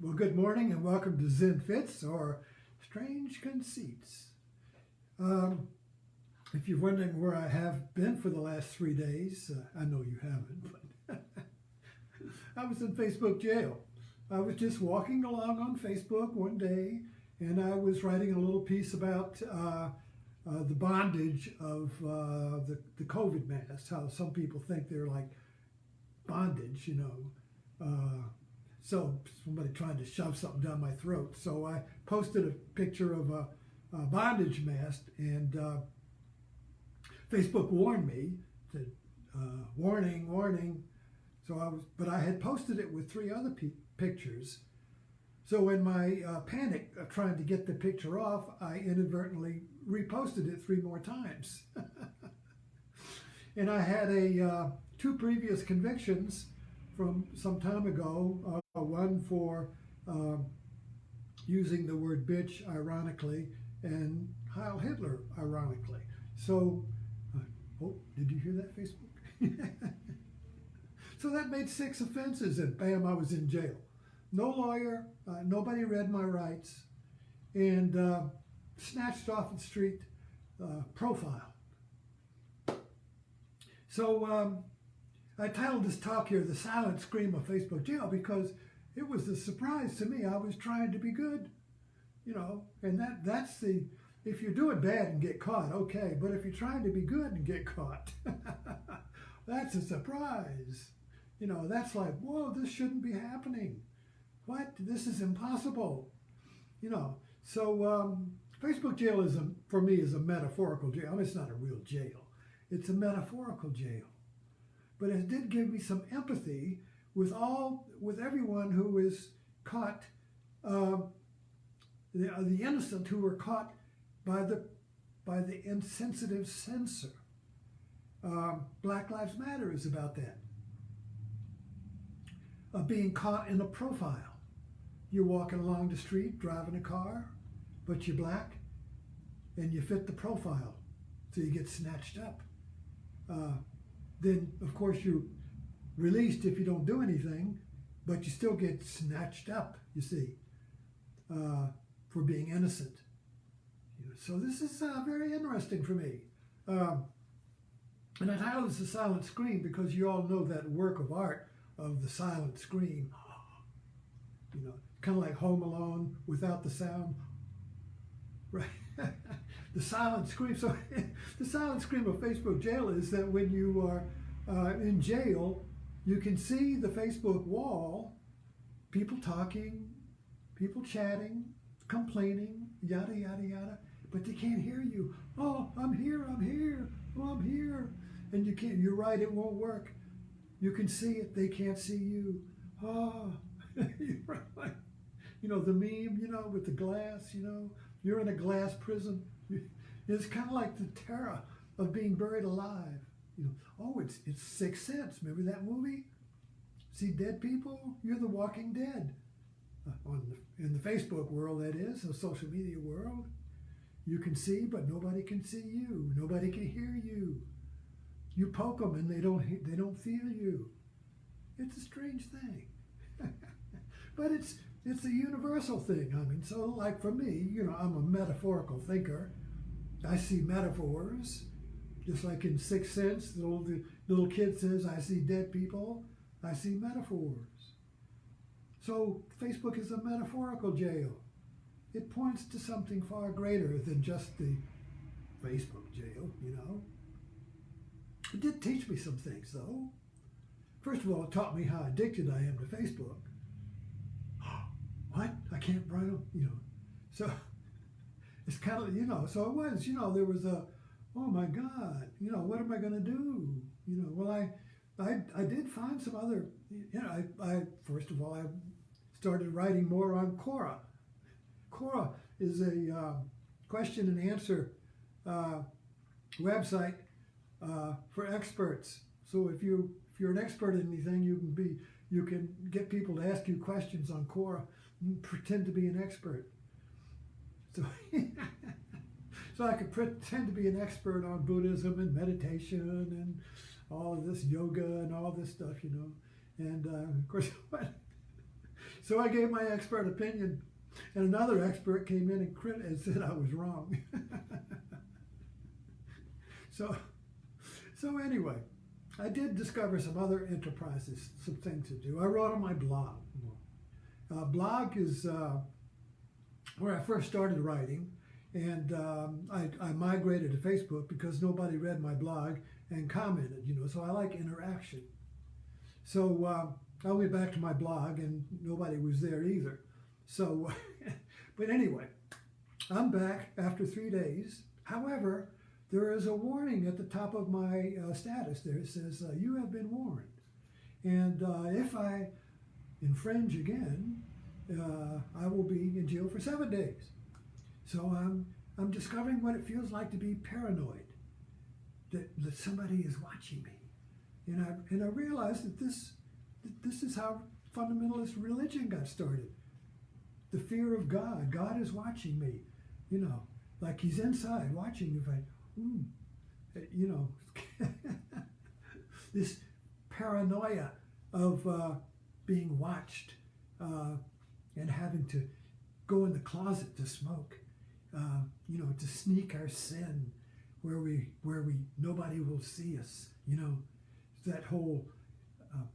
Well, good morning and welcome to Zen Fits or Strange Conceits. If you're wondering where I have been for the last 3 days, I know you haven't, but I was in Facebook jail. I was just walking along on Facebook one day and I was writing a little piece about the bondage of the COVID mask, how some people think they're like bondage, So somebody trying to shove something down my throat. So I posted a picture of a bondage mask, and Facebook warned me, said, warning, warning. But I had posted it with 3 other pictures. So in my panic of trying to get the picture off, I inadvertently reposted it 3 more times. And I had 2 previous convictions from some time ago, one for using the word bitch ironically and Heil Hitler ironically. So, oh, did you hear that, Facebook? So that made 6 offenses and bam, I was in jail. No lawyer, nobody read my rights, and snatched off the street profile. So, I titled this talk here, The Silent Scream of Facebook Jail, because it was a surprise to me. I was trying to be good, and that's the, if you're doing bad and get caught, okay, but if you're trying to be good and get caught, that's a surprise. That's like, whoa, this shouldn't be happening. What? This is impossible. So Facebook jail for me, is a metaphorical jail. I mean, it's not a real jail. It's a metaphorical jail. But it did give me some empathy with everyone who is caught, the innocent who were caught by the insensitive censor. Black Lives Matter is about that. Being caught in a profile. You're walking along the street, driving a car, but you're black, and you fit the profile, so you get snatched up. Then, of course, you're released if you don't do anything, but you still get snatched up, you see, for being innocent. So this is very interesting for me. And I titled this The Silent Scream because you all know that work of art of the silent scream. Kind of like Home Alone without the sound. Right? The silent scream. So the silent scream of Facebook jail is that when you are in jail, you can see the Facebook wall, people talking, people chatting, complaining, yada, yada, yada, but they can't hear you. Oh, I'm here, I'm here, oh, I'm here. And you can't, you're right, it won't work. You can see it, they can't see you. Oh, right. The meme, with the glass, you're in a glass prison. It's kind of like the terror of being buried alive. Oh, it's Sixth Sense. Remember that movie? See dead people? You're the walking dead. In the Facebook world, that is, the social media world. You can see, but nobody can see you. Nobody can hear you. You poke them and they don't feel you. It's a strange thing. But it's a universal thing. I mean, so like for me, I'm a metaphorical thinker. I see metaphors, just like in Sixth Sense, the little kid says, I see dead people. I see metaphors. So Facebook is a metaphorical jail. It points to something far greater than just the Facebook jail, It did teach me some things, though. First of all, it taught me how addicted I am to Facebook. What? I can't write them, So it's kind of, so it was, there was oh my God, what am I going to do? Well, I did find some other, I first of all, I started writing more on Quora. Quora is a question and answer website for experts. So if you're an expert in anything, you can get people to ask you questions on Quora and pretend to be an expert. So, so I could pretend to be an expert on Buddhism and meditation and all of this yoga and all this stuff, And of course, So I gave my expert opinion, and another expert came in and said I was wrong. So anyway, I did discover some other enterprises, some things to do. I wrote on my blog. Blog is where I first started writing, and I migrated to Facebook because nobody read my blog and commented, so I like interaction. So I went back to my blog and nobody was there either. So, but anyway, I'm back after 3 days. However, there is a warning at the top of my status there. It says, you have been warned. And if I infringe again, I will be in jail for 7 days. So I'm discovering what it feels like to be paranoid, that somebody is watching me. And I realized that this is how fundamentalist religion got started. The fear of God. God is watching me, like he's inside watching if this paranoia of being watched and having to go in the closet to smoke, to sneak our sin where we nobody will see us, that whole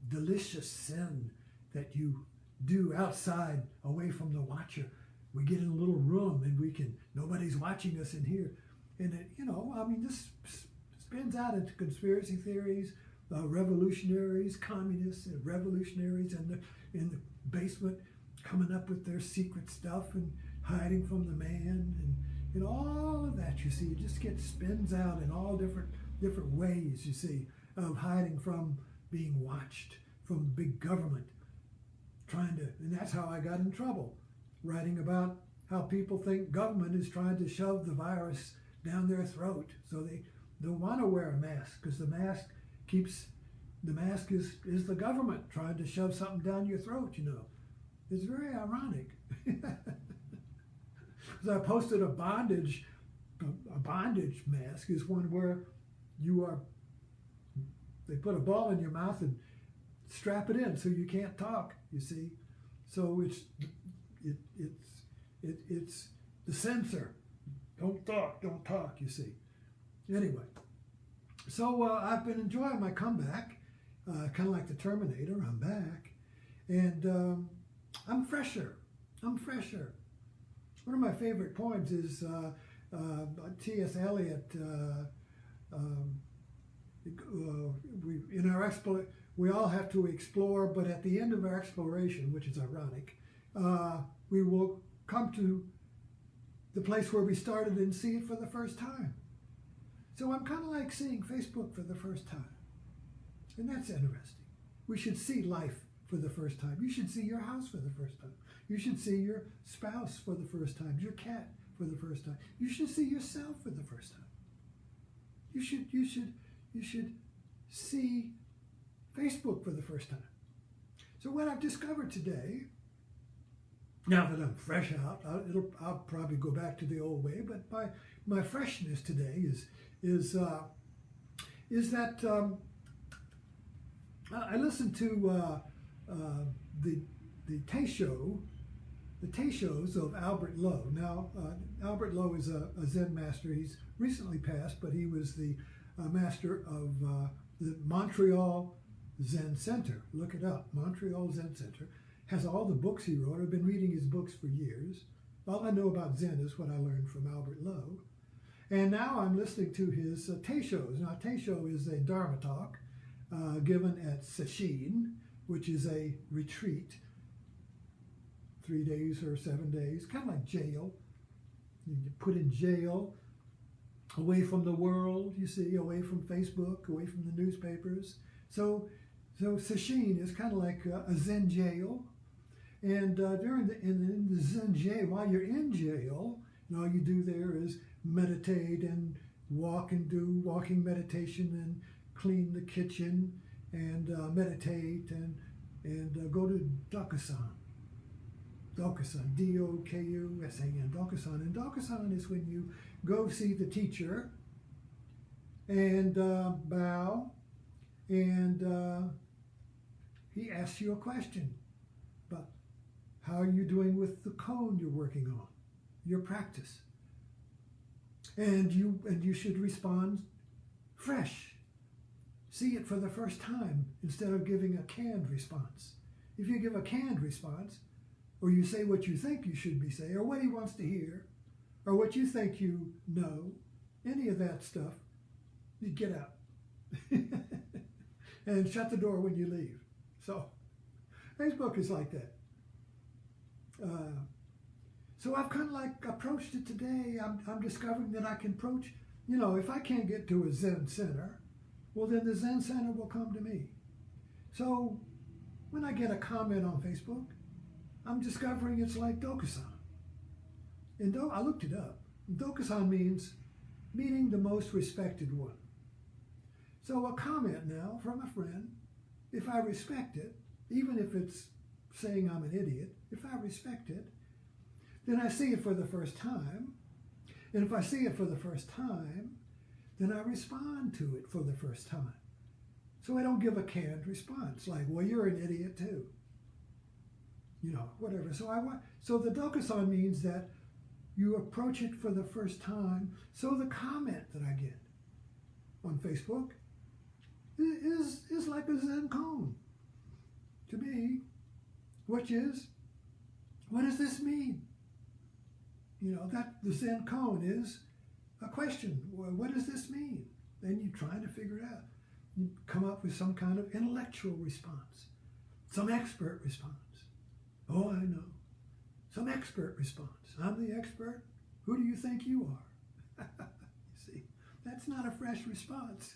delicious sin that you do outside away from the watcher. We get in a little room and nobody's watching us in here. And this spins out into conspiracy theories, revolutionaries, communists, and revolutionaries in the basement coming up with their secret stuff and hiding from the man and all of that, you see. It just spins out in all different ways, you see, of hiding from being watched, from big government, and that's how I got in trouble, writing about how people think government is trying to shove the virus down their throat. So they don't want to wear a mask because the mask is the government trying to shove something down your throat, It's very ironic. So I posted a bondage mask is one where they put a ball in your mouth and strap it in so you can't talk, you see. So it's the censor. Don't talk, you see. Anyway, so I've been enjoying my comeback, kind of like the Terminator. I'm back, and I'm fresher. One of my favorite poems is T.S. Eliot. We all have to explore, but at the end of our exploration, which is ironic, we will come to the place where we started and see it for the first time. So I'm kind of like seeing Facebook for the first time. And that's interesting. We should see life for the first time. You should see your house for the first time. You should see your spouse for the first time, your cat for the first time. You should see yourself for the first time. You should see Facebook for the first time. So what I've discovered today, now that I'm fresh out, I'll probably go back to the old way, but my freshness today is that I listened to the Taishos of Albert Lowe. Now, Albert Lowe is a Zen master. He's recently passed, but he was the master of the Montreal Zen Center. Look it up. Montreal Zen Center has all the books he wrote. I've been reading his books for years. All I know about Zen is what I learned from Albert Lowe. And now I'm listening to his Taishos. Now, Taisho is a Dharma talk given at Sesshin, which is a retreat, 3 days or 7 days, kind of like jail. You put in jail, away from the world, you see, away from Facebook, away from the newspapers. So Sesshin is kind of like a Zen jail. And in the Zen jail, while you're in jail, all you do there is meditate and walk and do walking meditation and clean the kitchen and meditate and go to Dokusan. Dokusan, D-O-K-U-S-A-N, Dokusan. And Dokusan is when you go see the teacher and bow, and he asks you a question. But How are you doing with the cone you're working on, your practice? And you should respond fresh. See it for the first time instead of giving a canned response. If you give a canned response, or you say what you think you should be saying, or what he wants to hear, or what you think you know, any of that stuff, you get out. And shut the door when you leave. So, Facebook is like that. So I've kind of like approached it today. I'm discovering that I can approach, if I can't get to a Zen center, well then the Zen center will come to me. So when I get a comment on Facebook, I'm discovering it's like Dokusan. And I looked it up. Dokusan means meaning the most respected one. So a comment now from a friend, if I respect it, even if it's saying I'm an idiot, if I respect it, then I see it for the first time. And if I see it for the first time, then I respond to it for the first time. So I don't give a canned response like, well, you're an idiot too. Whatever. So the Dokusan means that you approach it for the first time. So the comment that I get on Facebook is like a Zen koan to me, which is, what does this mean? That the Zen koan is a question. Well, what does this mean? Then you try to figure it out. You come up with some kind of intellectual response, some expert response. Oh, I know. Some expert response. I'm the expert. Who do you think you are? You see, that's not a fresh response.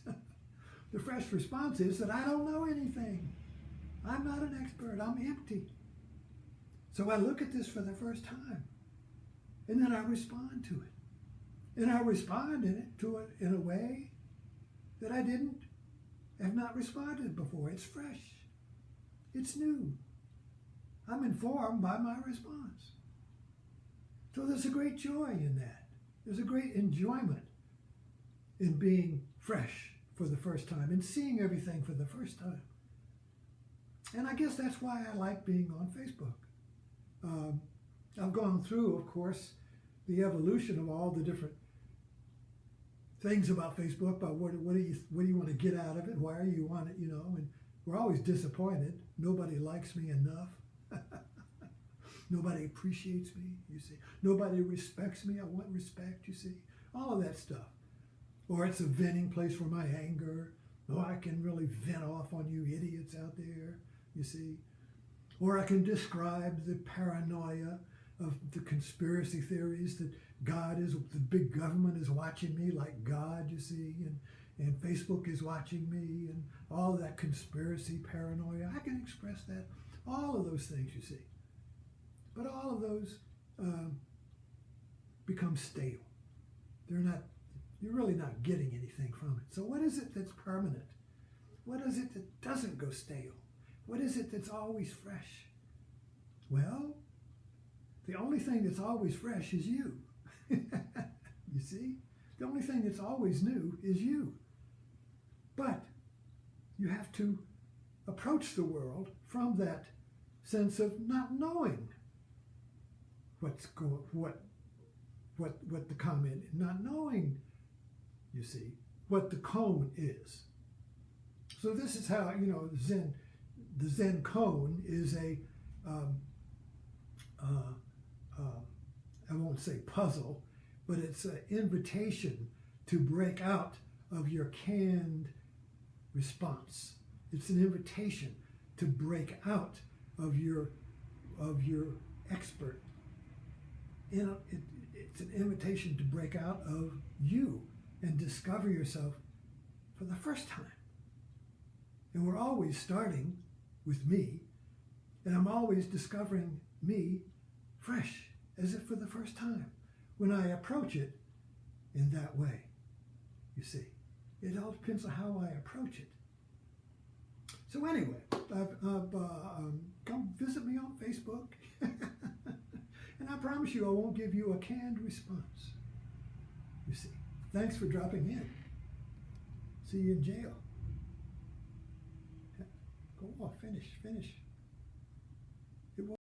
The fresh response is that I don't know anything. I'm not an expert. I'm empty. So I look at this for the first time, and then I respond to it. And I respond to it in a way that I have not responded before. It's fresh. It's new. I'm informed by my response. So there's a great joy in that. There's a great enjoyment in being fresh for the first time and seeing everything for the first time. And I guess that's why I like being on Facebook. I've gone through, of course, the evolution of all the different things about Facebook, about what do you want to get out of it? Why are you on it? And we're always disappointed. Nobody likes me enough. Nobody appreciates me, you see. Nobody respects me. I want respect, you see. All of that stuff. Or it's a venting place for my anger. Oh, I can really vent off on you idiots out there, you see. Or I can describe the paranoia of the conspiracy theories that the big government is watching me like God, you see, and Facebook is watching me, and all that conspiracy paranoia. I can express that, all of those things, you see. But all of those become stale. You're really not getting anything from it. So what is it that's permanent? What is it that doesn't go stale? What is it that's always fresh? Well, the only thing that's always fresh is you. You see? The only thing that's always new is you. But you have to approach the world from that sense of not knowing what the comment, not knowing, you see, what the koan is. So this is how, the Zen koan is I won't say puzzle, but it's an invitation to break out of your canned response. It's an invitation to break out of your expert. It's an invitation to break out of you and discover yourself for the first time. And we're always starting with me, and I'm always discovering me fresh, as if for the first time, when I approach it in that way. You see, it all depends on how I approach it. So anyway, come visit me on Facebook, and I promise you I won't give you a canned response. You see, thanks for dropping in. See you in jail. Go on, finish.